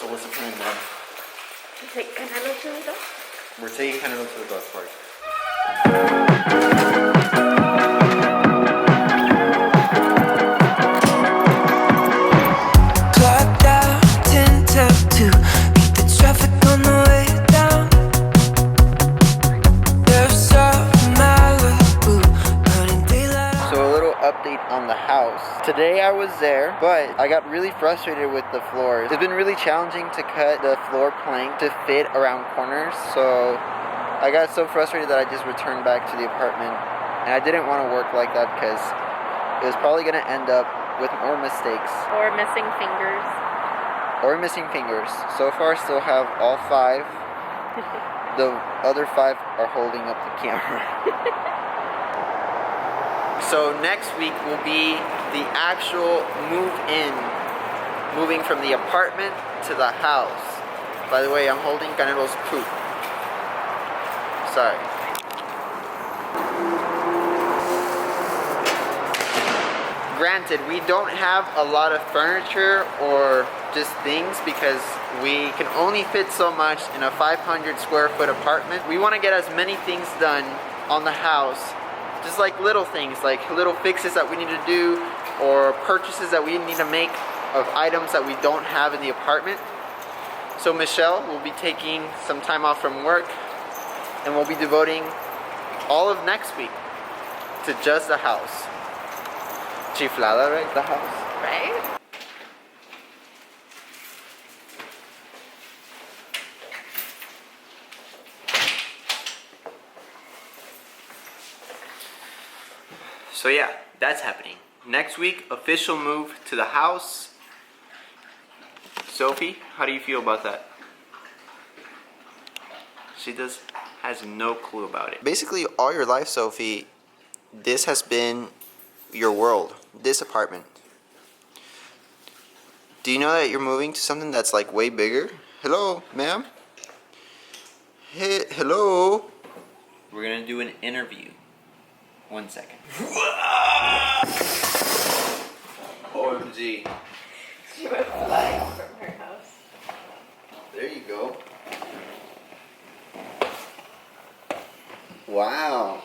So what's the plan, Mom? Take Canelo to the dog? We're taking Canelo to the dog park. Clocked out, 10 till 2. Beat the traffic on the way down. Nerves off Malibu, burning daylight. So a little update on the house. Today I was there, but I got really frustrated with the floors. It's been really challenging to cut the floor plank to fit around corners. So I got so frustrated that I just returned back to the apartment. And I didn't want to work like that because it was probably going to end up with more mistakes. Or missing fingers. Or missing fingers. So far still have all 5. The other 5 are holding up the camera. So next week will be the actual move-in. Moving from the apartment to the house. By the way, I'm holding Canelo's poop. Sorry. Granted, we don't have a lot of furniture or just things because we can only fit so much in a 500 square foot apartment. We want to get as many things done on the house, just like little things, like little fixes that we need to do or purchases that we need to make of items that we don't have in the apartment. So Michelle will be taking some time off from work and we'll be devoting all of next week to just the house. Chiflada, right? The house. Right? So yeah, that's happening. Next week, official move to the house. Sophie, how do you feel about that? She has no clue about it. Basically, all your life, Sophie, this has been your world. This apartment. Do you know that you're moving to something that's like way bigger? Hello, ma'am? Hey, hello? We're gonna do an interview. 1 second. OMG. She went flying from her house. There you go. Wow.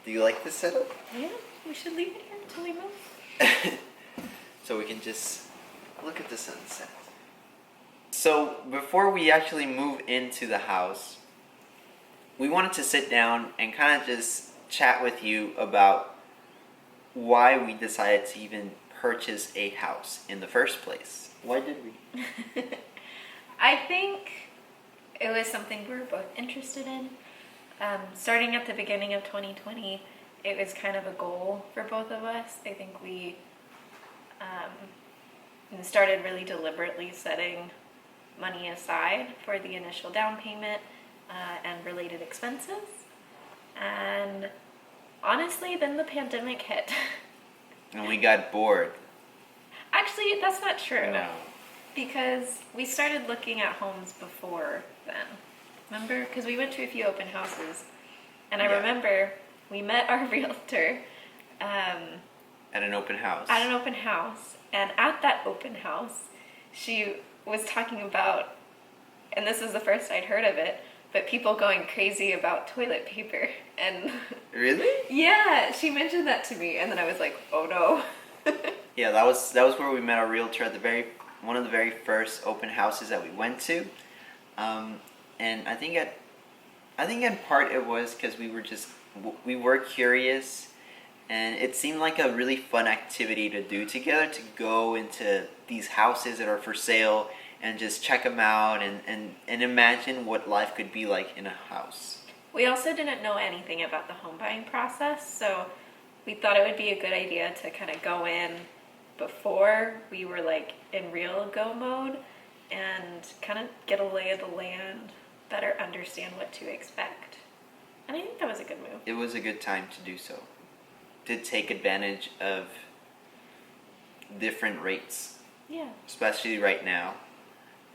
Do you like this setup? Yeah, we should leave it here until we move. So we can just look at the sunset. So before we actually move into the house, we wanted to sit down and kind of just chat with you about why we decided to even purchase a house in the first place. Why did we? I think it was something we were both interested in. Starting at the beginning of 2020, it was kind of a goal for both of us. I think we started really deliberately setting money aside for the initial down payment and related expenses. And honestly, then the pandemic hit. And we got bored. Actually, that's not true. No. Because we started looking at homes before then. Remember? Because we went to a few open houses. And I remember we met our realtor. At an open house. At an open house. And at that open house, she was talking about, and this is the first I'd heard of it, but people going crazy about toilet paper. And Really? yeah, she mentioned that to me. And then I was like, oh no. Yeah, that was where we met our realtor at one of the very first open houses that we went to, and I think in part it was because we were curious, and it seemed like a really fun activity to do together, to go into these houses that are for sale and just check them out and imagine what life could be like in a house. We also didn't know anything about the home buying process, so we thought it would be a good idea to kind of go in before we were like in real go mode and kind of get a lay of the land, better understand what to expect. And I think that was a good move. It was a good time to do so. To take advantage of different rates. Yeah. Especially right now.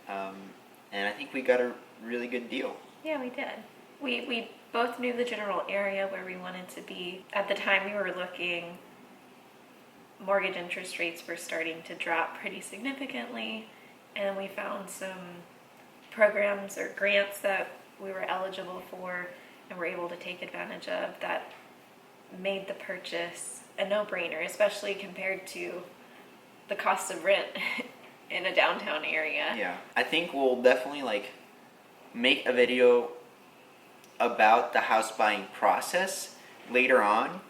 And I think we got a really good deal. Yeah, we did. We both knew the general area where we wanted to be. At the time we were looking, mortgage interest rates were starting to drop pretty significantly, and we found some programs or grants that we were eligible for and were able to take advantage of that made the purchase a no-brainer, especially compared to the cost of rent in a downtown area. Yeah, I think we'll definitely like make a video about the house buying process later on,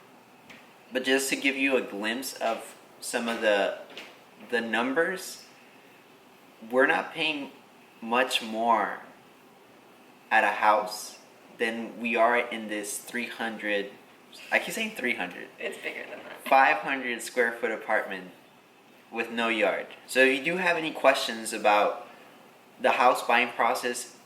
but just to give you a glimpse of some of the numbers, we're not paying much more at a house than we are in this 300, I keep saying 300, It's bigger than that. 500 square foot apartment with no yard. So if you do have any questions about the house buying process,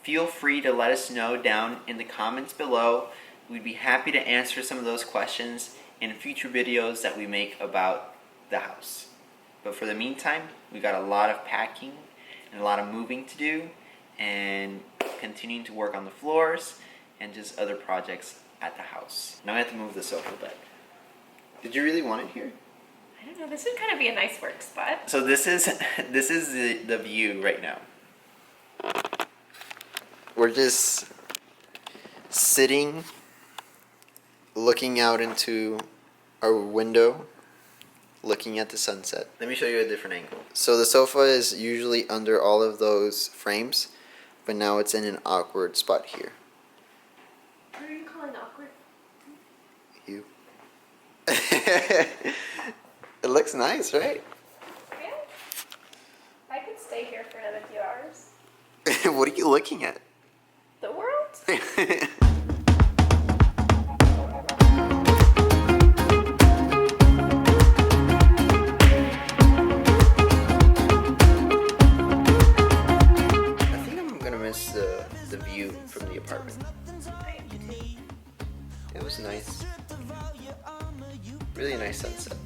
feel free to let us know down in the comments below. We'd be happy to answer some of those questions in future videos that we make about the house. But for the meantime, we got a lot of packing and a lot of moving to do, and continuing to work on the floors and just other projects at the house. Now I have to move the sofa bed. Did you really want it here? I don't know, this would kind of be a nice work spot. So this is the view right now. We're just sitting, looking out into our window, looking at the sunset. Let me show you a different angle. So the sofa is usually under all of those frames, but now it's in an awkward spot here. What are you calling awkward? You. It looks nice, right? Yeah. I could stay here for another few hours. What are you looking at? The world? I think I'm gonna miss the view from the apartment. It was nice. Really nice sunset.